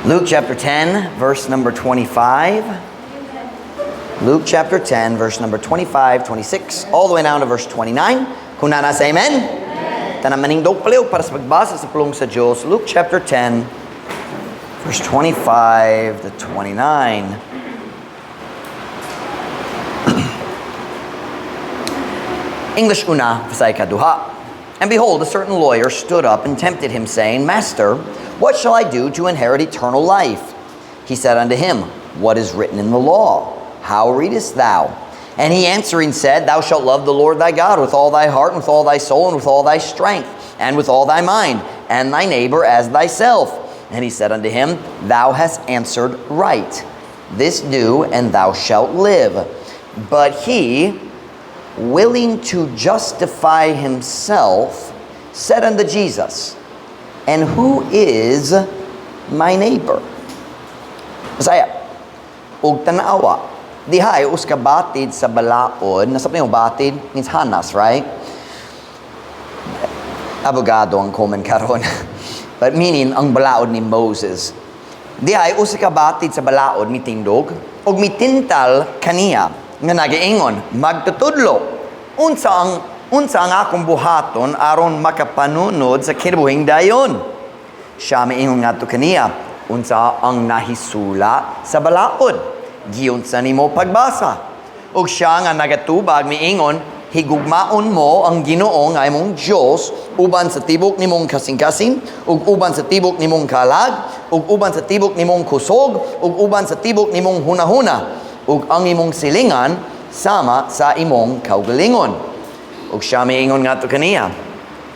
Luke chapter 10, verse number 25. Luke chapter 10, verse number 25, 26, all the way down to verse 29. Kung nasa amen? Tanamaning daw paliw para sa pagbasa sa pulong sa Diyos. Luke chapter 10, verse 25 to 29. English una, Visay kaduha. And behold, a certain lawyer stood up and tempted him, saying, Master, what shall I do to inherit eternal life? He said unto him, What is written in the law? How readest thou? And he answering said, Thou shalt love the Lord thy God with all thy heart, and with all thy soul, and with all thy strength, and with all thy mind, and thy neighbor as thyself. And he said unto him, Thou hast answered right. This do, and thou shalt live. But he, willing to justify himself, said unto Jesus, And who is my neighbor? Masaya, og tanawa, dihay uska batid sa balaod, nasa yung batid means hanas, right? Abogado ang komen karon. But meaning, ang balaod ni Moses. Dihay uska batid sa balaod mitindog, og mitintal kaniya, nga nagiingon, magtutudlo, unsa ang akong buhaton aron makapanunod sa kinabuhing dayon. Siya miingon nga to kaniya, unsa ang nahisula sa balaod, giunsa nimo pagbasa. Ug siya nga nagatubag miingon, higugmaon mo ang Ginoo nga imong Dios uban sa tibok nimong kasing-kasing, ug uban sa tibok nimong kalag, ug uban sa tibok nimong kusog, ug uban sa tibok nimong hunahuna, ug ang imong silingan sama sa imong kaugalingon. Ug siya miingon nga to kaniya,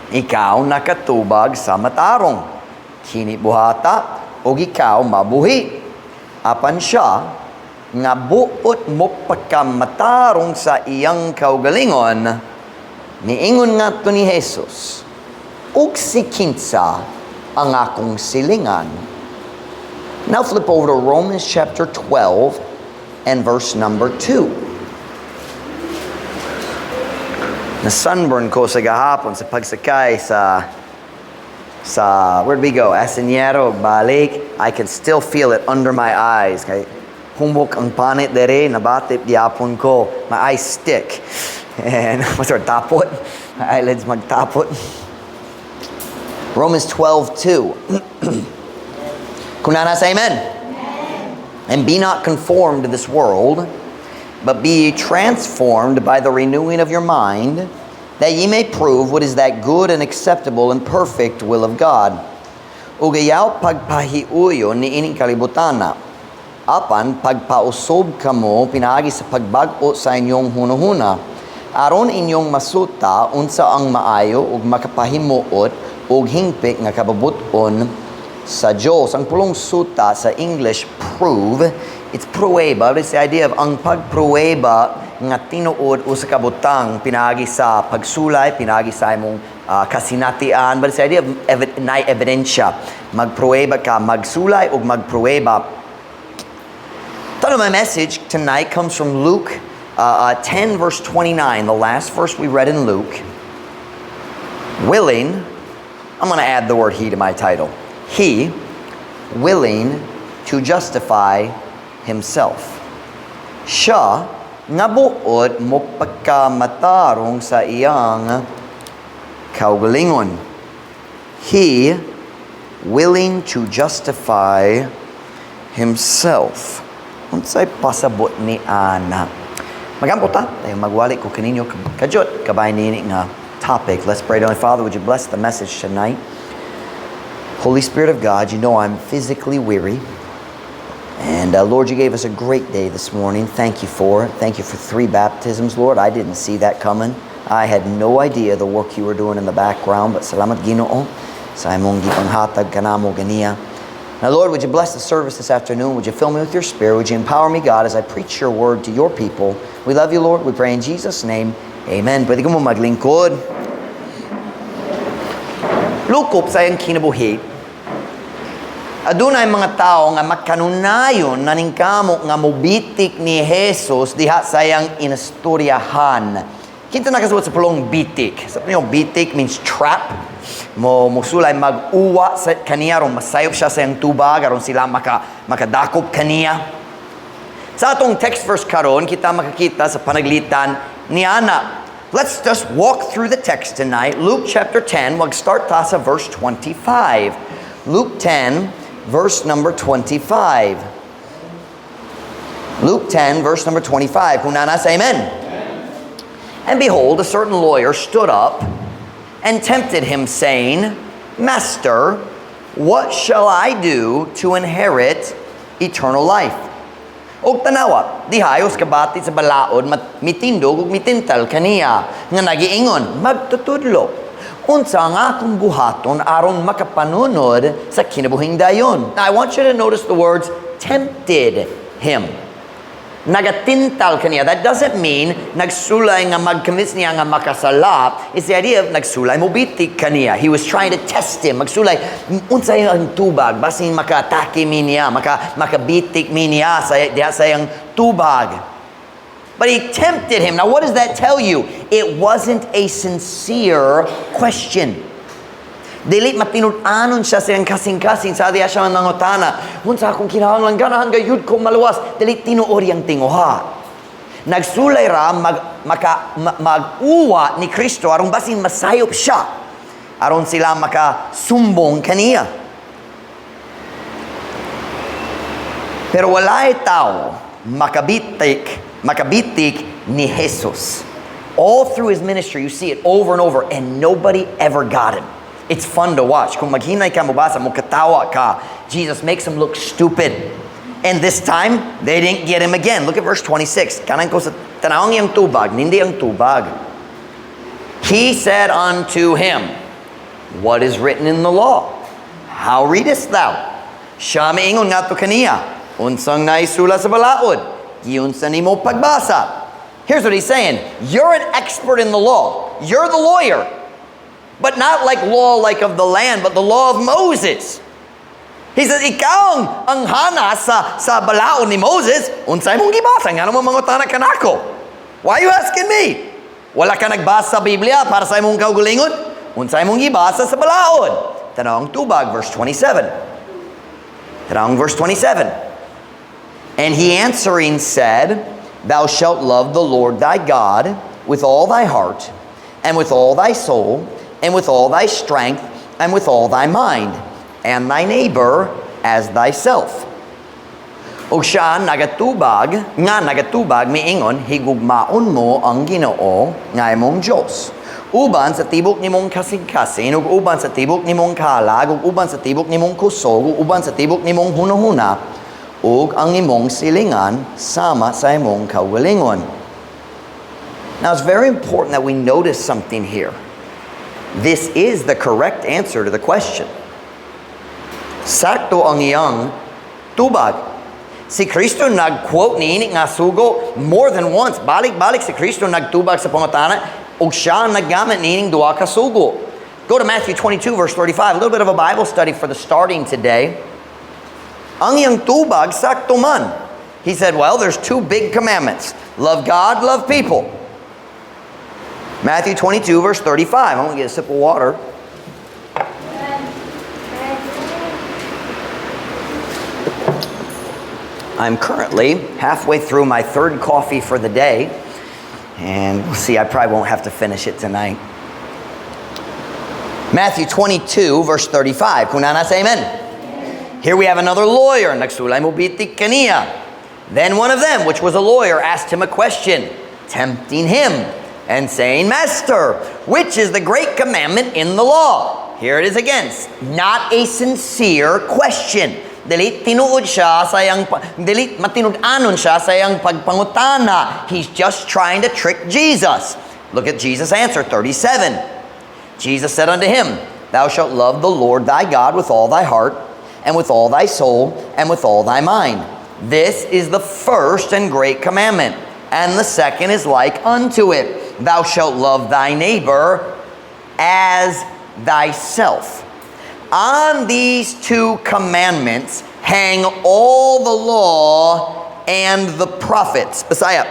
ikaw nakatubag sa matarong, kini buhata, ug ikaw mabuhi. Apan siya nga buot mo pagkamatarong sa iyang kaugalingon, miingon nga to ni Jesus, ug si kinsa ang akong silingan. Now flip over to Romans chapter 12 and verse number 2. Na sunburn ko sa gahapon sa pagsakay sa where'd we go? Asinyero, balik. I can still feel it under my eyes. Kay humok ang panit dere, nabatip diapon ko. My eyes stick. And what's our tapot? My eyelids magtapot. Romans 12:2. Kung nasa amen? And be not conformed to this world, but be ye transformed by the renewing of your mind, that ye may prove what is that good and acceptable and perfect will of God. Ugayaw pagpahiuyon ni ining kalibutana, apan pagpausob kamo pinaagi sa pagbago sa inyong hunahuna, aron inyong masuta unsa ang maayo ug makapahimuot ug hingpit nga kababuton sa Diyos. Ang pulong suta sa English, prove, it's prueba. It's the idea of ang pagprueba nga tinuod o sa kabutang pinagi sa pagsulay, pinagi sa imong kasinatian. But it's the idea of ebidensya. Magprueba ka, magsulay o magprueba. My message tonight comes from Luke 10 verse 29, the last verse we read in Luke. Willing, I'm going to add the word he to my title. He, willing to justify himself. Siya, nabuot mo pagkamatarong sa iyang kaugalingon. He, willing to justify himself. Unsay pasabot ni Ana. Magampo ta, tayo magwali ko kaninyo kajot, kabay nini nga topic. Let's pray. Heavenly Father, would you bless the message tonight? Holy Spirit of God, you know I'm physically weary. And Lord, you gave us a great day this morning. Thank you for it. Thank you for 3 baptisms, Lord. I didn't see that coming. I had no idea the work you were doing in the background. But salamat Ginoo sa imong gipanghatag kanamo ganiya. Now, Lord, would you bless the service this afternoon? Would you fill me with your Spirit? Would you empower me, God, as I preach your word to your people? We love you, Lord. We pray in Jesus' name. Amen. Pwede ko mo maglingkod. Lukop sa iyang kinabuhi. Adunay mga tao nga makanunayon naningkamok nga mobitik ni Jesus diha sa iyang inastoryahan. Kita nakasuot sa pulong bitik. Sa pulong bitik means trap. Musulay mag-uwa sa kaniya, ron masayop siya sa iyang tubag, aron sila makadakop kaniya. Sa atong text verse karon, kita makakita sa panaglitan ni Ana. Let's just walk through the text tonight. Luke chapter 10, mag-start ta sa verse 25. Luke 10, verse number 25. Luke 10, verse number 25. Kung nanas, amen. And behold, a certain lawyer stood up and tempted him, saying, Master, what shall I do to inherit eternal life? Og tanawa, dihayos kabati sa balaod, mitindog ug mitintal kaniya, nga nagiingon, magtutudlo. Unsa nga akong buhaton aron makapanunod sa kinabuhing dayon. Now, I want you to notice the words, tempted him. Nagatintal kaniya. That doesn't mean nagsulay nga magkamis niya nga makasala. It's the idea of nagsulay mobitik kaniya. He was trying to test him. Magsulay, unsay ang tubag, basin makatake mi niya, makabitik mi niya sa yung tubag. But he tempted him. Now what does that tell you? It wasn't a sincere question. Dili matinud-anon siya sa iyang kasing-kasing sa diya siya nangutana. Unsa akong kinahanglan ganahan gayud ko maluwas. Dili tinuod yang tinguha. Nagsulay ra mag-uwa ni Kristo aron basin masayop siya. Aron sila makasumbong kaniya. Pero walay tao makabitik ni Jesus. All through his ministry you see it over and over and nobody ever got him. It's fun to watch. Kung maghinay ka, mabasa mo, katawa ka, Jesus makes him look stupid. And this time, they didn't get him again. Look at verse 26. Kanan ko sa tanawang yung tubag, hindi ang tubag. He said unto him, What is written in the law? How readest thou? Siya maingon nga to kaniya. Unsang naisula sa balaod. Giunsa nimo pagbasa. Here's what he's saying. You're an expert in the law. You're the lawyer. But not like law like of the land, but the law of Moses. He says, ikaw ang hanas sa balaod ni Moses, unsay mong gibasa, nga naman mangutana ka nako. Why are you asking me? Wala ka nagbasa sa Biblia para sa imong kaugalingon? Unsay mong gibasa sa balaod? Tanawang tubag, verse 27. Tanawang verse 27. And he answering said, Thou shalt love the Lord thy God with all thy heart, and with all thy soul, and with all thy strength, and with all thy mind, and thy neighbor as thyself. O siya nagatubag miingon, higugmaon mo ang Ginoo nga imong Dios. Uban sa tibok nimong kasing-kasing, ug uban sa tibok nimong kalag, ug uban sa tibok nimong kusog, ug uban sa tibok nimong hunahuna, ug ang imong silingan sama sa imong kaugalingon. Now it's very important that we notice something here. This is the correct answer to the question. Sakto ang iyang tubag. Si Kristo nag-quote niini nga sugo more than once. Balik-balik si Kristo nagtubag sa pangutana ug siya naggamit niining duha ka sugo. Go to Matthew 22 verse 35. A little bit of a Bible study for the starting today. Ang iyang tubag sakto man. He said, well, there's two big commandments. Love God, love people. Matthew 22, verse 35. I'm going to get a sip of water. I'm currently halfway through my third coffee for the day. And we'll see, I probably won't have to finish it tonight. Matthew 22, verse 35. Kunana say amen. Here we have another lawyer. Nagsulay mo bitik kaniya. Then one of them, which was a lawyer, asked him a question, tempting him. And saying, Master, which is the great commandment in the law? Here it is again. Not a sincere question. Dili matinud-anon siya sa iyang pagpangutana. He's just trying to trick Jesus. Look at Jesus' answer, 37. Jesus said unto him, Thou shalt love the Lord thy God with all thy heart, and with all thy soul, and with all thy mind. This is the first and great commandment. And the second is like unto it. Thou shalt love thy neighbor as thyself. On these two commandments hang all the law and the prophets. Bisaya.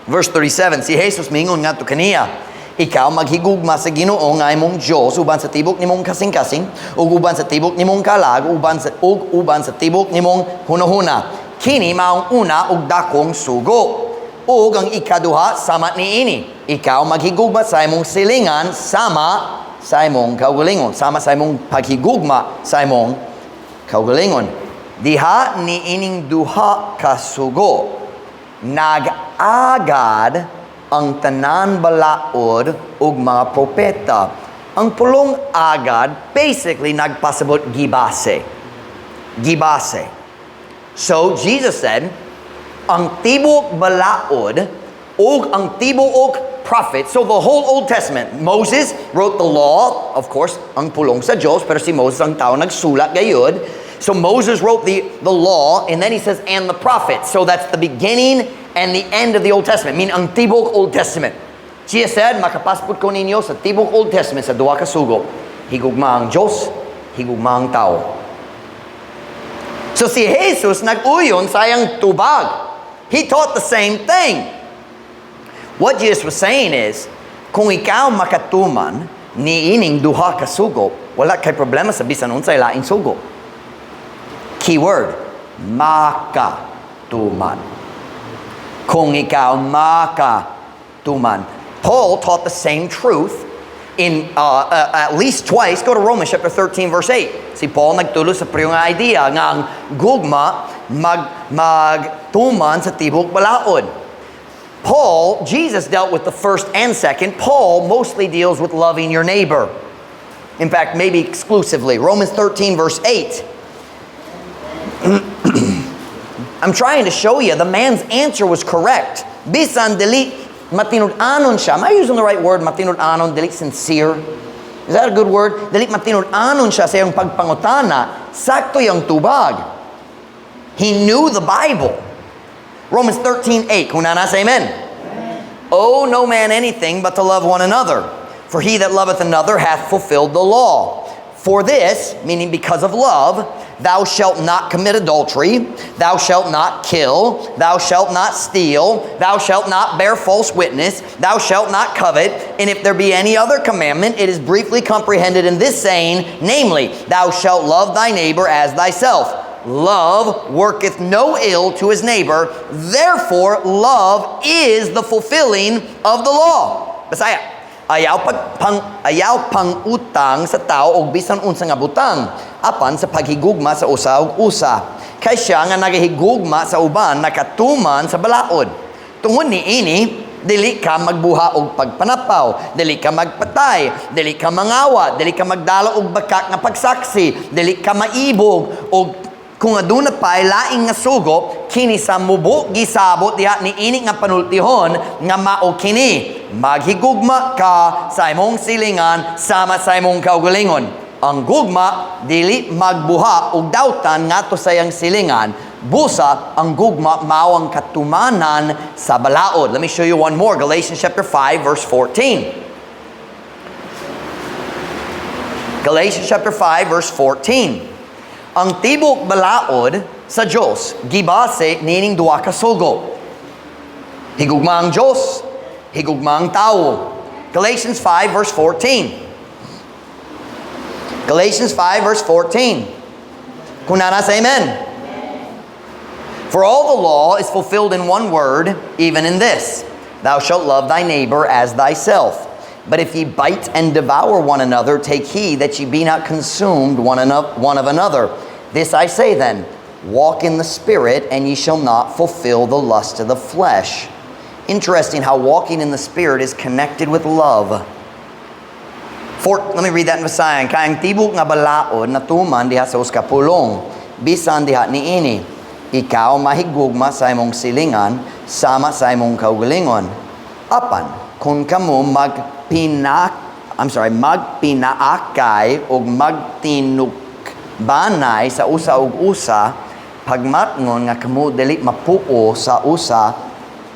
Verse 37, si Jesus mingon nga to kaniya, ikaw maghigugma sa Ginoo nga imong Dios uban sa tibok nimong kasing-kasing ug uban sa tibok nimong kalag uban sa tibok nimong hunahuna. Kini maong una ug dakong sugo. Ug ang ikaduha sama niini, ikaw maghigugma sa imong silingan sama sa imong kaugalingon, sama sa imong paghigugma sa imong kaugalingon. Diha ni ining duha ka sugo, nag-agad ang tanan balaod ug mga propeta. Ang pulong agad, basically nagpasabot gibase. Gibase. So, Jesus said, ang tibok balaod ug ang tibok prophet, so the whole Old Testament, Moses wrote the law, of course, ang pulong sa Diyos, pero si Moses ang tao nagsulat gayud. So Moses wrote the law, and then he says, and the prophets. So that's the beginning and the end of the Old Testament, meaning ang tibok Old Testament. Jesus said, makapasput ko ninyo sa tibok Old Testament sa duha ka sugo. Higugma ang Diyos, higugma ang tao. So si Jesus nag-uyon sa iyang tubag. He taught the same thing. What Jesus was saying is, kung ikaw makatuman ni ining duha ka sugo, wala kay problema sa bisan unsay laing sugo. Keyword, makatuman. Kung ikaw makatuman. Paul taught the same truth in at least twice. Go to Romans chapter 13 verse 8. Si Paul nagtulo sa priyong idea nga ang gugma magtuman sa tibok balaod. Jesus dealt with the first and second. Paul mostly deals with loving your neighbor. In fact, maybe exclusively. Romans 13 verse 8. I'm trying to show you the man's answer was correct. Bisan dili matinud-anon siya. Am I using the right word? Matinud-anon, dili sincere. Is that a good word? Dili matinud-anon siya sa iyong pagpangutana. Sakto yung tubag. He knew the Bible. Romans 13:8. Kung nanasa, amen. Owe no man anything but to love one another. For he that loveth another hath fulfilled the law. For this, meaning because of love, thou shalt not commit adultery, thou shalt not kill, thou shalt not steal, thou shalt not bear false witness, thou shalt not covet, and if there be any other commandment, it is briefly comprehended in this saying, namely, thou shalt love thy neighbor as thyself. Love worketh no ill to his neighbor, therefore love is the fulfilling of the law. Basaya, ayaw pang utang sa tao og bisan unsa nga butang, apan sa paghigugma sa usa ug usa. Kay siya nga nagahigugma sa uban nakatuman sa balaod. Tungod niini, dili ka magbuha og pagpanapaw, dili ka magpatay, dili ka mangawa, dili ka magdala og bakak nga pagsaksi, dili ka maibog og kung aduna pa'y laing nga sugo, kini sa mubo gisabot diha ni ini nga panultihon nga mao kini. Maghigugma ka sa imong silingan sama sa imong kaugalingon. Ang gugma dili magbuha og dawtan ngadto sa iyang silingan. Busa ang gugma mao ang katumanan sa balaod. Let me show you one more. Galatians chapter 5 verse 14. Galatians chapter 5 verse 14. Ang tibok balaod sa Diyos, gibase nining duha ka sugo. Higugma ang Diyos, higugma ang tao. Galatians 5 verse 14. Galatians 5 verse 14. Kung nasa, amen. For all the law is fulfilled in one word, even in this, thou shalt love thy neighbor as thyself. But if ye bite and devour one another, take heed that ye be not consumed one of another. This I say then, walk in the Spirit, and ye shall not fulfill the lust of the flesh. Interesting how walking in the Spirit is connected with love. Let me read that in Visayan. Kayang tibok nga balaod na tuman diha sa uskapulong. Bisan diha ni ini. Ikaw mahigugma sa imong silingan, sama sa imong kaugalingon. Apan, kung kamo magpinaakay o magtinukbanay sa usa ug usa, pagmatngon nga kamo dili mapuo sa usa,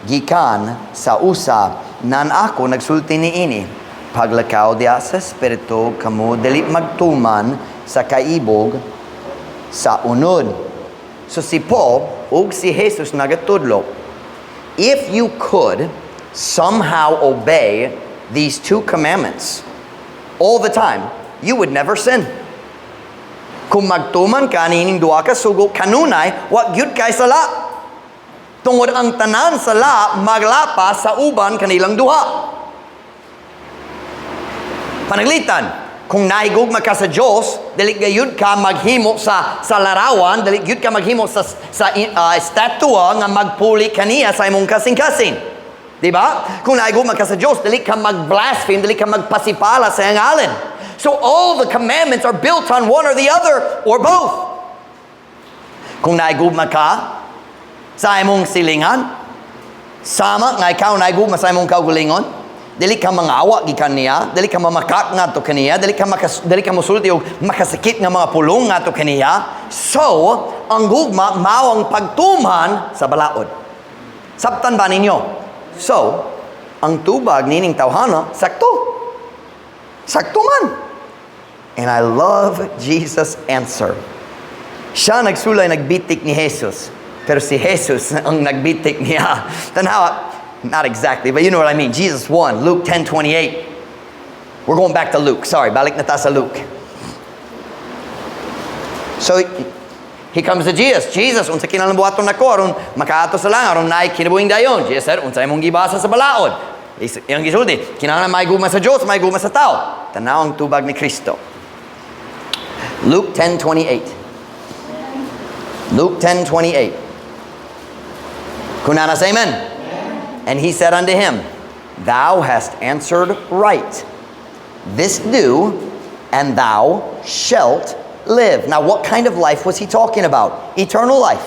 gikan sa usa, nan ako nagsulti niini. Paglakaw diha sa Espiritu, kamo dili magtuman sa kaibog sa unod. So si Paul ug si Jesus nagatudlo, if you could somehow obey these two commandments all the time, you would never sin. Kung magtuman ka nining duha ka sugo kanunay, wag gyud kay sala. Tungod ang tanan sala maglapas sa uban kanilang duha. Panaglitan, kung nahigugma ka sa Diyos, dili gayud ka maghimo sa larawan, dili gayud ka maghimo sa statua nga magpuli kaniya sa imong kasing-kasing. Diba? Kung nahigugma ka sa Diyos, dili ka mag-blaspheme, dili ka magpasipala sa ngalan. So all the commandments are built on one or the other or both. Kung nahigugma ka sa imong silingan, sama nga ikaw nahigugma sa imong kaugalingon, dili ka mangawa gikan niya, dili ka mamakak ngadto kaniya, dili ka mosulti og makasakit nga mga pulong ngadto kaniya. So, ang gugma mao ang pagtuman sa balaod. Sabtan ba ninyo? So, ang tubag nining tawhana sakto. Sakto man. And I love Jesus' answer. Siya nagbitik ni Jesus. Pero si Jesus ang nagbitik niya. Tanawa, not exactly, but you know what I mean. Jesus won. Luke 10:28. We're going back to Luke. Sorry, balik na ta sa Luke. So, he comes to Jesus. Jesus, unsa kinalabuhaton nako aron makaato sa lang aron naay kinabuhing dayon. Jesus said, unsa imong gibasa sa balaod? Iyang gisulti, kinahanglan maigugma sa Dios, maigugma sa tao. Tanaw ang tubag ni Kristo. Luke 10:28. Luke 10:28. Kunana say amen. And he said unto him, Thou hast answered right. This do, and thou shalt live. Now, what kind of life was he talking about? Eternal life.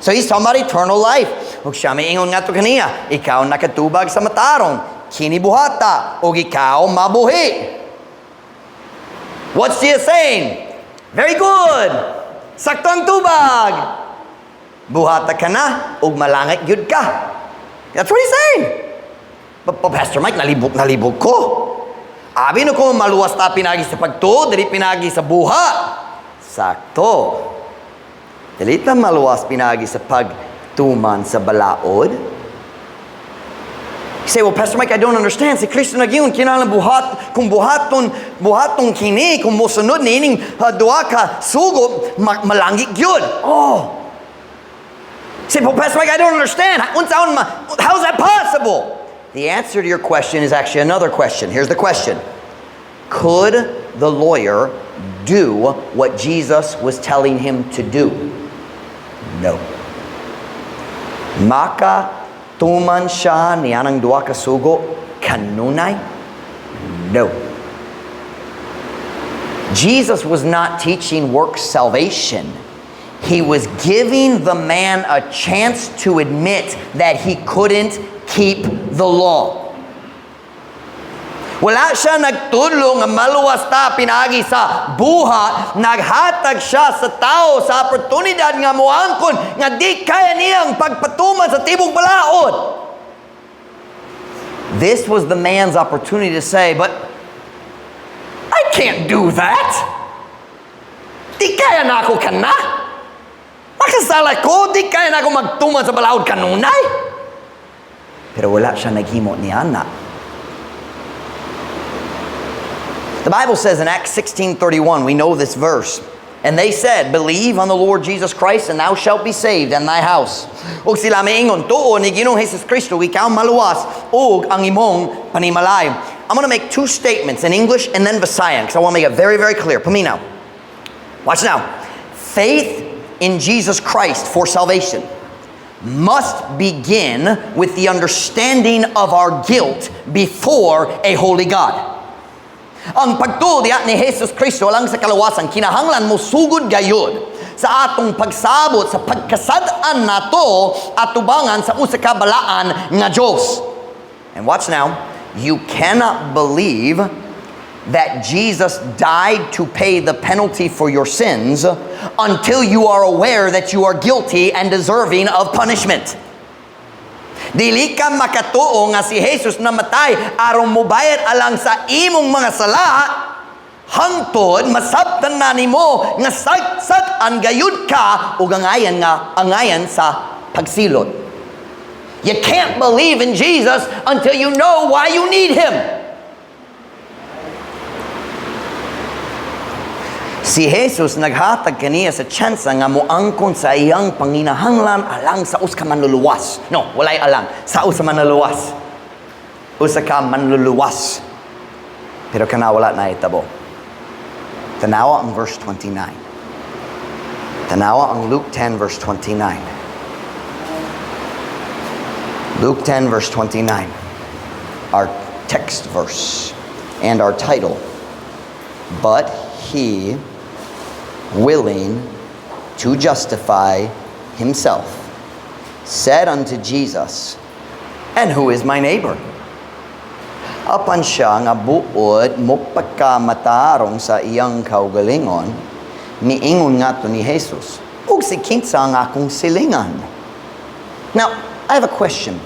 So he's talking about eternal life. Ug siya may ingon nga to kaniya, ikaw nakatubag sa matarong, kinibuhata, ug ikaw mabuhi. What's he saying? Very good. Saktong tubag. Buhata ka na, ug malangit gyud ka. That's what he's saying. But Pastor Mike, nalibog ko. Abi no ko maluwas ta pinagi sa pagtuod, dili pinagi sa buha. Sakto. Dili ta maluwas pinagi sa pagtuman sa balaod. You say, well, Pastor Mike, I don't understand. Si Kristo nagyon kinahanglan kung buhaton kini, kung mosunod nining duha ka sugo, malangit gyud. Oh. Say, well, Pastor Mike, I don't understand. How is that possible? The answer to your question is actually another question. Here's the question. Could the lawyer do what Jesus was telling him to do? No. Maka tuman siya niyanang duha ka sugo kanunay? No. Jesus was not teaching works salvation. He was giving the man a chance to admit that he couldn't keep the law. Wala siya nagtudlo nga maluwas ta pinagi sa buha, naghatag siya sa tao sa oportunidad nga moangkon nga di kaya niyang pagpatuman sa tibok balaod. This was the man's opportunity to say, but I can't do that. Di kaya na ako kana. Makasala ko, di kaya na ako magtuman sa balaod kanunay. Pero wala siya naghimo ni Ana. The Bible says in Acts 16:31, we know this verse. And they said, Believe on the Lord Jesus Christ, and thou shalt be saved, and thy house. Ug sila maingon, tuo ni Ginoong Jesus Kristo, ikaw maluwas, ug ang imong panimalay. I'm going to make two statements in English and then Visayan, because I want to make it very, very clear. Paminaw. Watch now. Faith in Jesus Christ for salvation must begin with the understanding of our guilt before a holy God. Ang pagtuo diha ni Jesus Kristo lang sa kalawasan, kinahanglan mo sugod gayud sa atong pagsabot sa pagkasad-an nato atubangan sa usa ka balaan nga Dios. And watch now, you cannot believe that Jesus died to pay the penalty for your sins until you are aware that you are guilty and deserving of punishment. Dili ka makatuo nga si Jesus namatay aron mobayad alang sa imong mga sala hangtod masabtan na nimo nga sagsat ang gayud ka ug angayan sa pagsilot. You can't believe in Jesus until you know why you need Him. Si Jesus naghatag kaniya sa tsansa nga moangkon sa iyang panginahanglan alang sa us ka manluluwas. No, walay alang. Sa us ka manluluwas. Usa ka manluluwas. Pero kana wala na itabo. Tanawa ang verse 29. Tanawa ang Luke 10 verse 29. Luke 10 verse 29, our text verse and our title. But he, willing to justify himself, said unto Jesus, and who is my neighbor? Apan siya nga buod mo pagkamatarong sa iyang kaugalingon, miingon nga to ni Jesus, ug si kinsa ang akong silingan. Now, I have a question.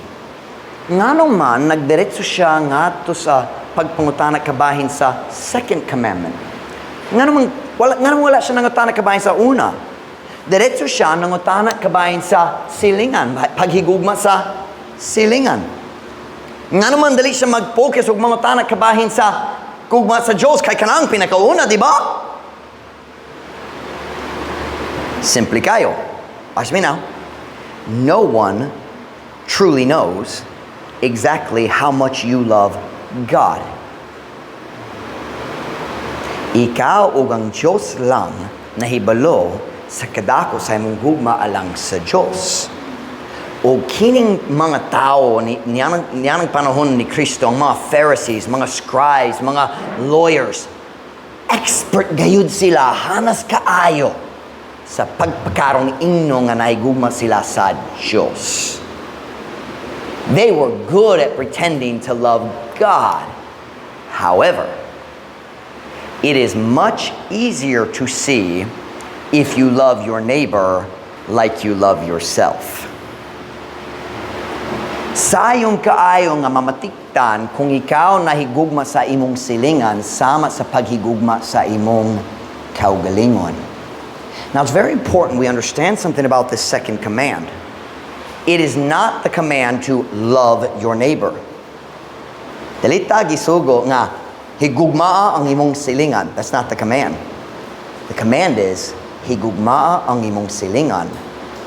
Nga naman, nagdiretso siya nga to sa pagpangutana kabahin sa second commandment. Nga naman wala siya nangutana kabahin sa una. Diretso siya nangutana kabahin sa silingan, paghigugma sa silingan. Nga naman dali siya mag-focus ug mangutana kabahin sa gugma sa Diyos kay kanang pinakauna, di ba? Simply kayo. Watch me now. No one truly knows exactly how much you love God. Ikaw ug ang Diyos lang nahibalo sa kadako sa imong gugma alang sa Diyos. O kining mga tao niyang panahon ni Kristo, ang mga Pharisees, mga scribes, mga lawyers, expert gayud sila, hanas kaayo sa pagpakarong inno nga naigugma sila sa Diyos. They were good at pretending to love God. However, it is much easier to see if you love your neighbor like you love yourself. Sayong kaayo nga mamatiktan kung ikaw nahigugma sa imong silingan sama sa paghigugma sa imong kaugalingon. Now, it's very important we understand something about this second command. It is not the command to love your neighbor. Dalita gisugo nga higugmaa ang imong silingan. That's not the command. The command is higugmaa ang imong silingan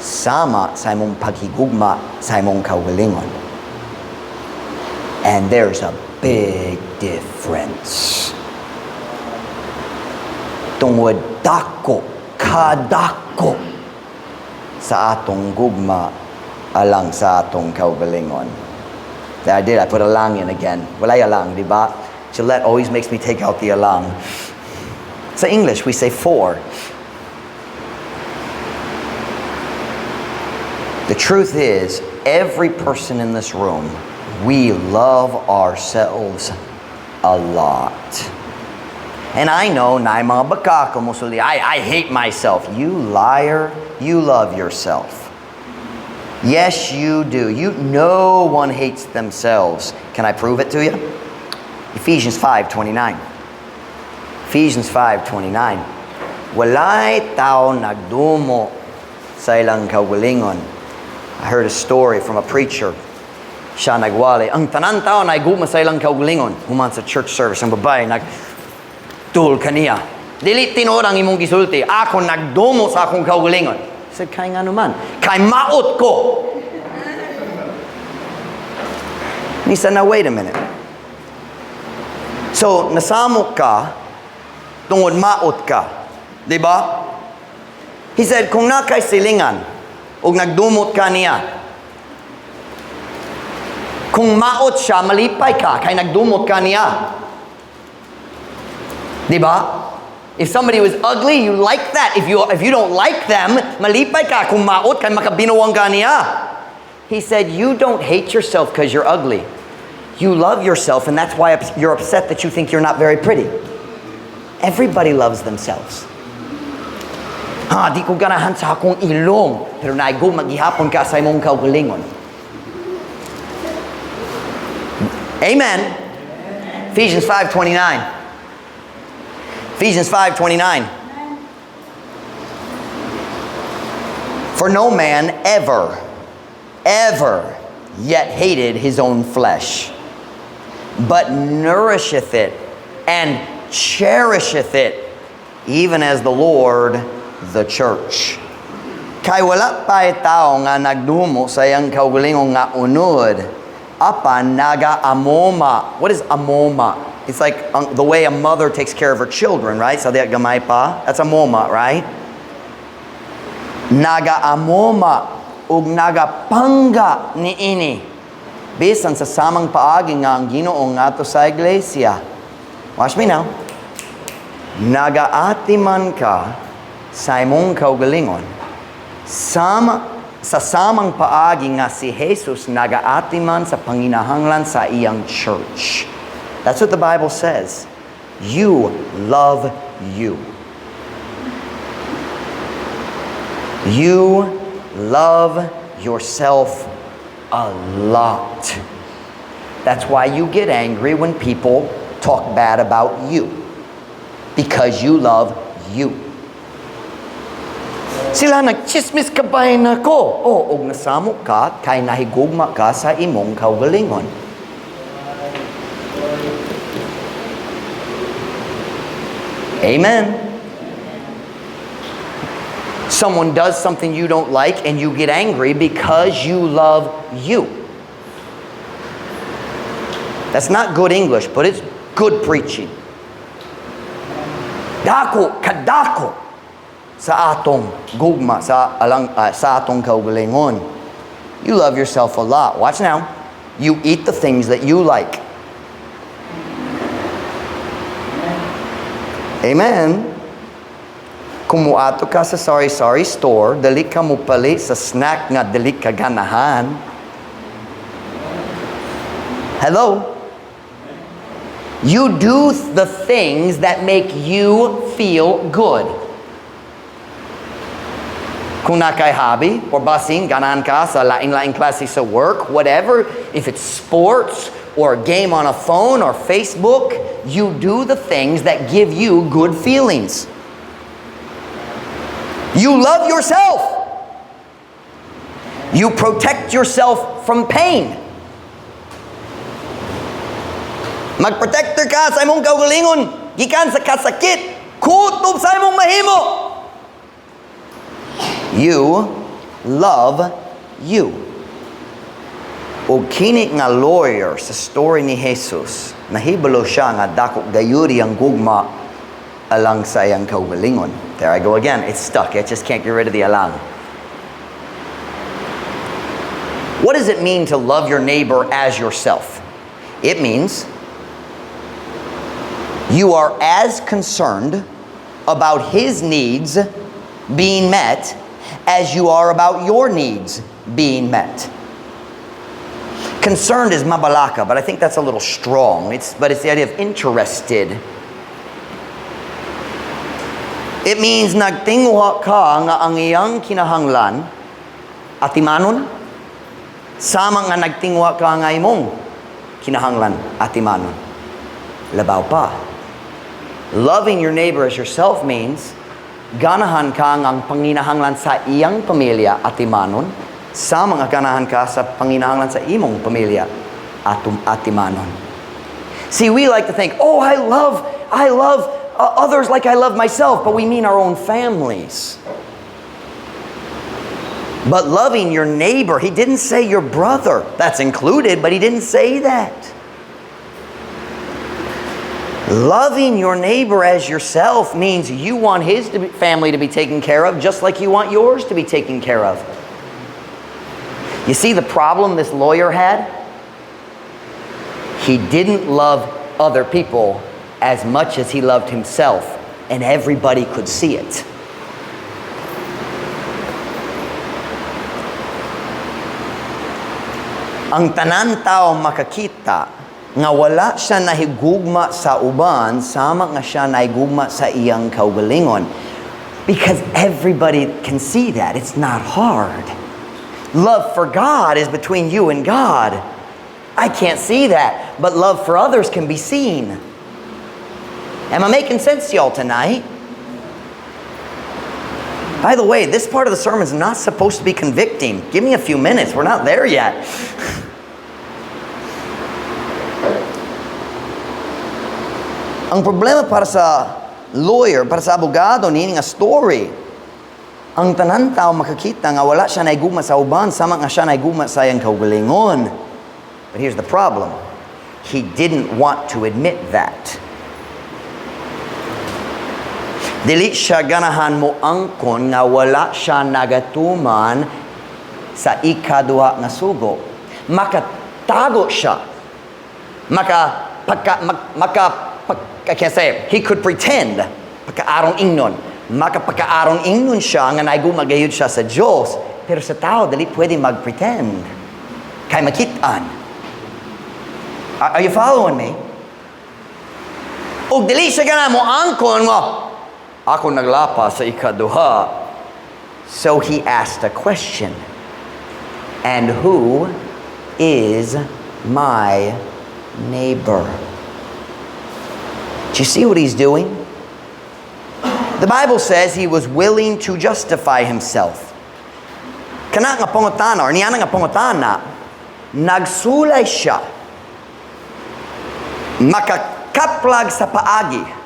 sama sa imong paghigugma sa imong kaugalingon. And there's a big difference. Tungod dako, kadako sa atong gugma alang sa atong kaugalingon. I put alang in again. Walay alang, di ba? Gillette always makes me take out the alang. Sa English, we say for. The truth is, every person in this room, we love ourselves a lot. And I know, na mga baka kumusuli, I hate myself. You liar, you love yourself. Yes, you do. No one hates themselves. Can I prove it to you? Ephesians 5:29. Ephesians 5:29. Walay tao nagdumo sa ilang kaugalingon. I heard a story from a preacher. Siya nagwali. Ang tanan tao naguma sa ilang kaugalingon. Human sa church service. Ang babae nagtul kaniya. Dili tinuod ang imong gisulti. Ako nagdumo sa akong kaugalingon. I said, kay nga naman. Kay maot ko. He said, now wait a minute. So, nasamok ka, tungod maot ka. Diba? He said, kung na kay silingan, o nagdumot ka niya, kung maot siya, malipay ka, kay nagdumot ka niya. Diba? If somebody was ugly, you like that. If you don't like them, malipay ka. Kung maot, kay makabinuwang ka niya. He said, you don't hate yourself because you're ugly. You love yourself, and that's why you're upset that you think you're not very pretty. Everybody loves themselves. Di ko ganahan sa akong ilong, pero naigo maghihapon ka sa imong kaugalingon. Amen. Ephesians 5:29. Ephesians 5:29. For no man ever yet hated his own flesh, but nourisheth it and cherisheth it, even as the Lord the church. Kay wala pa'y tao nga nagdumo sa iyang kaugalingong nga unod, apan naga-amoma. What is amoma? It's like the way a mother takes care of her children, right? Sa diya gamay pa. That's amoma, right? Naga-amoma ug nagapangga niini bisan sa samang paagi nga ang Ginoo ngadto sa iglesia. Watch me now. Nagaatiman ka sa imong kaugalingon sa samang paagi nga si Jesus nagaatiman sa panginahanglan sa iyang church. That's what the Bible says. You love you. You love yourself a lot. That's why you get angry when people talk bad about you. Because you love you. Sila nagchismis ka ba na ko? O, og nasamok ka, kay nahigugma ka sa imong kaugalingon. Amen. Someone does something you don't like and you get angry because you love you. That's not good English, but it's good preaching. Dako, kadako sa atong gugma, sa atong kaugalingon. You love yourself a lot. Watch now. You eat the things that you like. Amen. Kung muato ka sa sari-sari store, dali ka mo pali sa snack nga dali ka ganahan. Hello? You do the things that make you feel good. Kung na kay hobby or basing, ganahan ka sa laing-laing klase sa work, whatever, if it's sports or a game on a phone or Facebook, you do the things that give you good feelings. You love yourself. You protect yourself from pain. Mag-protector ka sa imong kaugalingon, gikan sa kasakit, kutob sa imong mahimo. You love you. O kini nga lawyer sa story ni Jesus, nahibalo siya nga dako gayuri ang gugma alang sa iyang kaugalingon. There I go again. It's stuck. I just can't get rid of the alang. What does it mean to love your neighbor as yourself? It means you are as concerned about his needs being met as you are about your needs being met. Concerned is mabalaka, but I think that's a little strong. But it's the idea of interested. It means nagtinguha ka nga ang iyang kinahanglan atimanon sama nga nagtinguha ka nga imong kinahanglan atimanon. Labaw pa. Loving your neighbor as yourself means ganahan ka nga ang panginahanglan sa iyang pamilya atimanon sama nga ganahan ka sa panginahanglan sa imong pamilya atimanon. See, we like to think, oh, I love others like I love myself, but we mean our own families. But loving your neighbor, he didn't say your brother. That's included, but he didn't say that. Loving your neighbor as yourself means you want his family to be taken care of just like you want yours to be taken care of. You see the problem this lawyer had? He didn't love other people as much as he loved himself, and everybody could see it. Ang tanan tao makakita nga wala siya nahigugma sa uban sama nga siya nahigugma sa iyang kaugalingon, because everybody can see that. It's not hard. Love for God is between you and God. I can't see that, but love for others can be seen. Am I making sense to y'all tonight? By the way, this part of the sermon is not supposed to be convicting. Give me a few minutes. We're not there yet. Ang problema para sa lawyer, para sa abogado, nini nga story. Ang tanan tao makakita nga wala siya naiguma sa uban, sama nga siya naiguma sa iyang kaugalingon. But here's the problem. He didn't want to admit that. Dili siya ganahan mo angkon nga wala siya nagatuman sa ikaduha nga sugo. Makatago siya. I can't say it. He could pretend. Pagkaarong ingnon. Makapagkaarong ingnon siya nga naigumagayod siya sa Diyos. Pero sa tao, dali pwede mag-pretend. Kaya makitaan. Are you following me? O dali siya ganahan mo angkon nga ako naglapa sa ikaduha. So he asked a question. And who is my neighbor? Do you see what he's doing? The Bible says he was willing to justify himself. Kana nga pangutana, or niya nga pangutana, nagsulay siya, makakaplag sa paagi,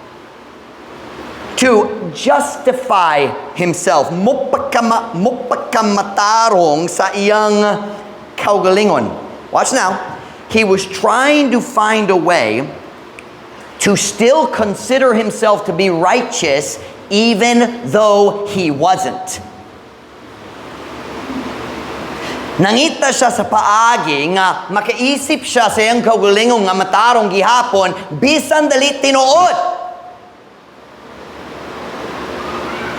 to justify himself. Mupagkamatarong sa iyang kaugalingon. Watch now. He was trying to find a way to still consider himself to be righteous even though he wasn't. Nangita siya sa paagi nga makaisip siya sa iyang kaugalingon nga matarong gihapon bisan dali tinuod.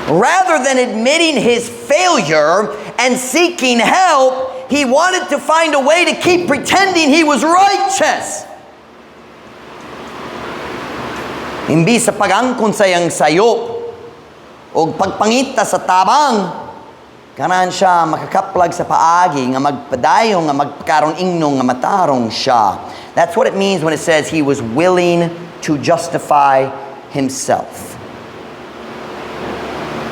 Rather than admitting his failure and seeking help, he wanted to find a way to keep pretending he was righteous. Imbis sa pag-angkon sa iyang sayop o pagpangita sa tabang, ganahan siya makakaplag sa paagi nga magpadayon nga magkarong ingnon nga matarong siya. That's what it means when it says he was willing to justify himself.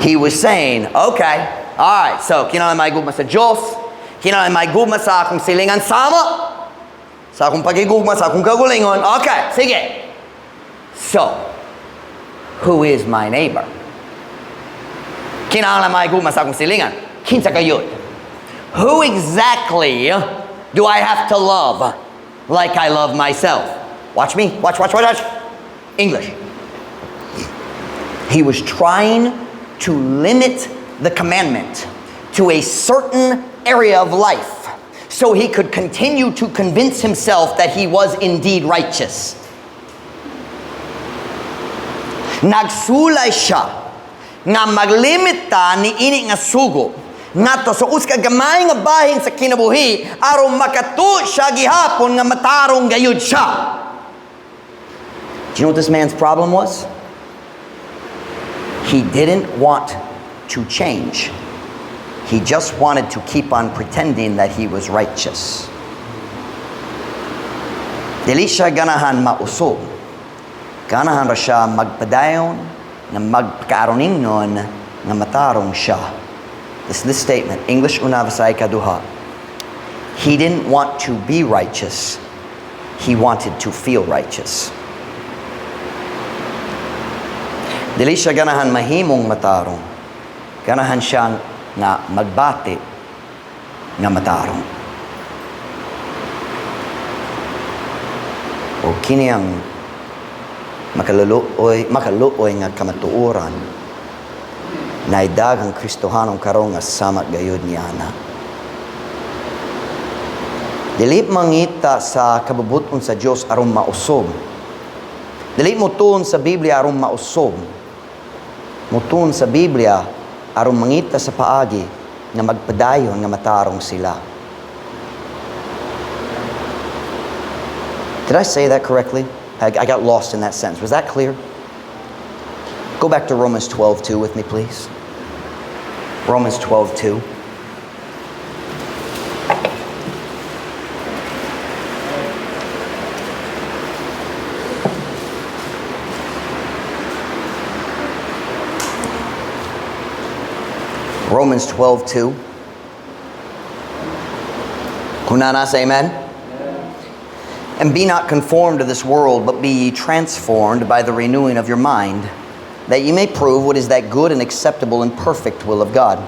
He was saying, okay, all right, so kinahanglan may gugma sa Diyos, kinahanglan may gugma sa akong silingan sama, sa akong pagigugma, sa akong kagulingon. Okay, sige. So, who is my neighbor? Kinahanglan may gugma sa akong silingan. Kinsa kayod? Who exactly do I have to love like I love myself? Watch me. Watch. English. He was trying to limit the commandment to a certain area of life so he could continue to convince himself that he was indeed righteous. Nagsulay siya nga maglimita ni ini nga sugo nato sa uska gamay nga bahin sa kinabuhi aron makatu siya gihapon nga matarong gayud siya. Do you know what this man's problem was? He didn't want to change. He just wanted to keep on pretending that he was righteous. Dili siya ganahan mausog. Ganahan ra siya magpadayon na magkaaruningnon na matarong siya. This statement, English unavasay kaduha. He didn't want to be righteous. He wanted to feel righteous. Dili siya ganahan mahimong matarong. Ganahan siya nga magbati nga matarong. O kini ang makaluoy nga kamatuoran na idagang Kristohanong karong nga sama gayud niana. Dili mangita sa kabubuton sa Dios aron mausog. Dili mo tuon sa Biblia aron mausog. Mutun sa Biblia aron mangita sa paagi nga magpadayon nga matarong sila. Did I say that correctly? I got lost in that sentence. Was that clear? Go back to Romans 12:2 with me, please. Romans 12:2. Romans 12:2. Kunana, say amen. And be not conformed to this world, but be ye transformed by the renewing of your mind, that ye may prove what is that good and acceptable and perfect will of God.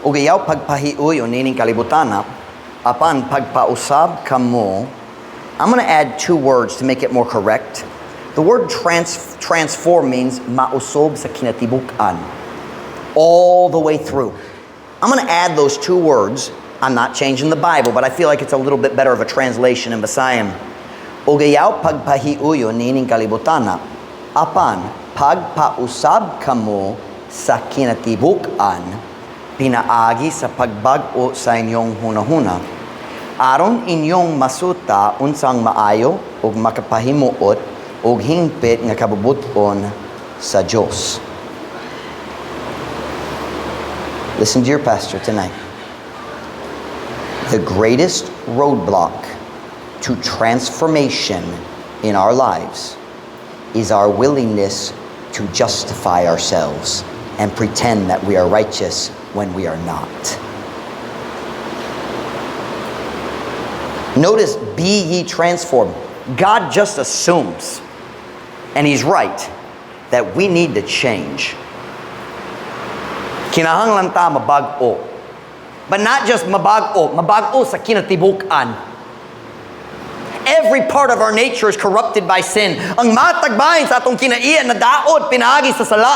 Ugayaw pagpahiuyo nining kalibutana, apan pagpausab kamo. I'm going to add 2 words to make it more correct. The word transform means mausob sa kinatibukan. All the way through. I'm going to add those 2 words. I'm not changing the Bible, but I feel like it's a little bit better of a translation in Visayam. Ugayaw pagpahiuyo nining kalibutana, apan pagpausab kamo sa kinatibukan, pinaagi sa pagbag-o sa inyong hunahuna, aron inyong masuta unsang maayo ug makapahimuot ug hingpit nga kabubuton sa Dios. Listen to your pastor tonight. The greatest roadblock to transformation in our lives is our willingness to justify ourselves and pretend that we are righteous when we are not. Notice, be ye transformed. God just assumes, and He's right, that we need to change. Kinahanglan ta mabag-o. But not just mabag-o sa kinatibukan. Every part of our nature is corrupted by sin. Ang matagbahin sa atong kinaiyan na daod pinaagi sa sala.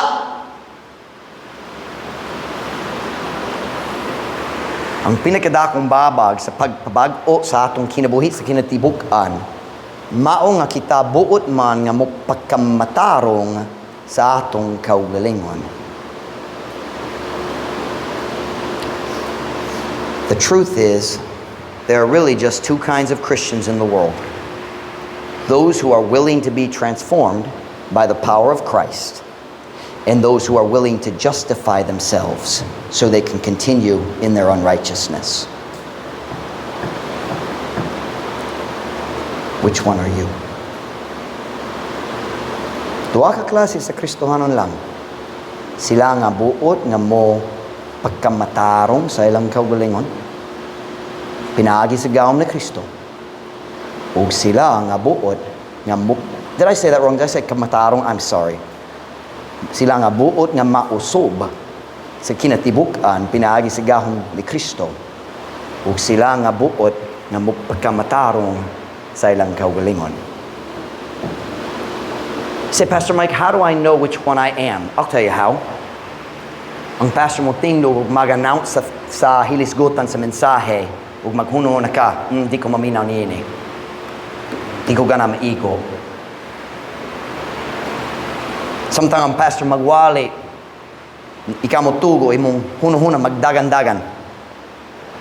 Ang pinakadakong babag sa pagpabag-o sa atong kinabuhi sa kinatibukan, mao nga kita buot man nga mopagkamatarong sa atong kaugalingon. The truth is, there are really just 2 kinds of Christians in the world. Those who are willing to be transformed by the power of Christ, and those who are willing to justify themselves so they can continue in their unrighteousness. Which one are you? Duha ka klase sa Kristohanon lang. Sila nga buot nga mo pagkamatarong sa ilang kaugalingon, pinaagi sa gawom ni Kristo, ug sila nga buot nga did I say that wrong? Did I say kamatarong? I'm sorry. Sila nga buot nga mausob sa kinatibukan, pinaagi sa gahom ni Kristo, ug sila nga buot nga pagkamatarong sa ilang kaugalingon. Say, Pastor Mike, how do I know which one I am? I'll tell you how. Ang pastor mo tingdo mag-announce sa hilisgutan sa mensahe ug maghuno na ka, di ko maminaw niini. Di ko gana maigo. Samtang ang pastor magwali, ikaw mo tugo, imong huno-huna magdagan-dagan.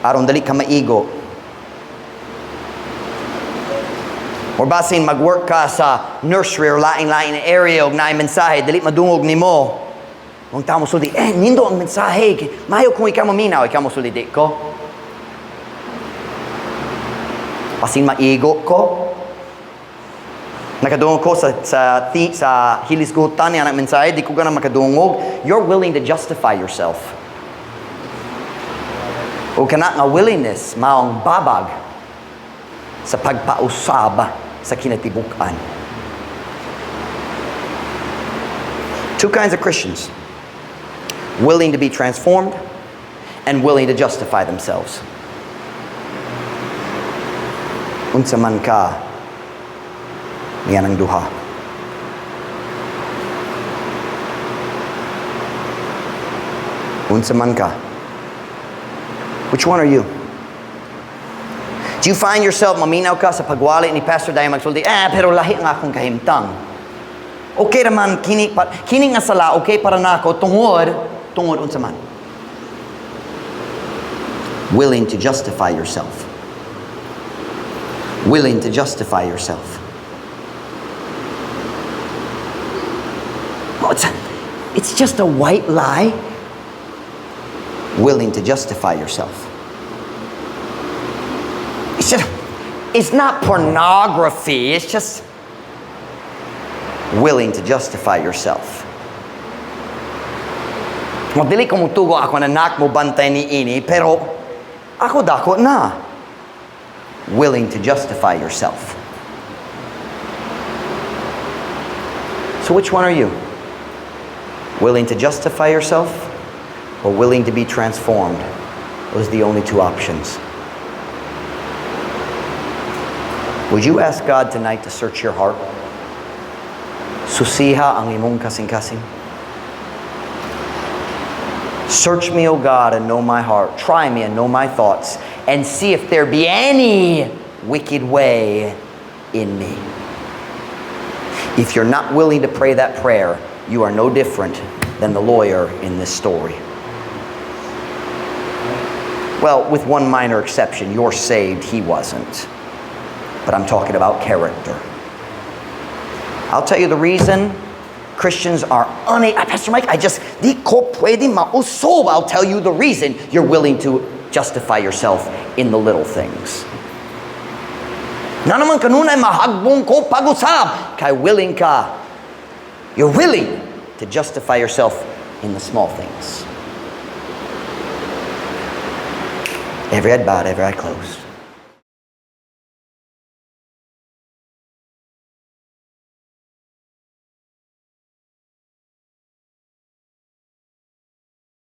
Aron dali ka maigo. Or basin mag-work ka sa nursery or lain-lain area ug naay mensahe, dali madungog nimo. Kung tamo suldi, nindo ang mensahe. Mayo kung ikaw maminaw, ikaw mo suldi ko. Pasin maigo ko. Nakadungog ko sa hilisgutan niya ng mensahe, di ko ganang makadungog. You're willing to justify yourself. O kana nga willingness, maong babag sa pagpausab sa kinatibukan. 2 kinds of Christians. Willing to be transformed and willing to justify themselves. Unsa man ka, niyan ang duha. Unsa man ka. Which one are you? Do you find yourself maminaw ka sa pagwali ni Pastor Dayo magsulti, pero lahi nga akong kahimtang. Okay naman, kini nga sala, okay para nako, tungod unsa man. Willing to justify yourself. Willing to justify yourself. Oh, it's just a white lie. Willing to justify yourself. It's not pornography. It's just willing to justify yourself. Dili ko mutugo ako na anak mo bantay ni ini, pero ako dako na. Willing to justify yourself. So which one are you? Willing to justify yourself or willing to be transformed? Those are the only two options. Would you ask God tonight to search your heart? Susiha ang imong kasing-kasing. Search me, O God, and know my heart. Try me and know my thoughts, and see if there be any wicked way in me. If you're not willing to pray that prayer, you are no different than the lawyer in this story. Well, with one minor exception, you're saved, he wasn't. But I'm talking about character. I'll tell you the reason Christians are Pastor Mike, di ko pwede mausob. I'll tell you the reason you're willing to justify yourself in the little things. Na naman kanunay mahagbong ko pag-usab. Kay willing ka. You're willing to justify yourself in the small things. Every head bowed, every eye closed.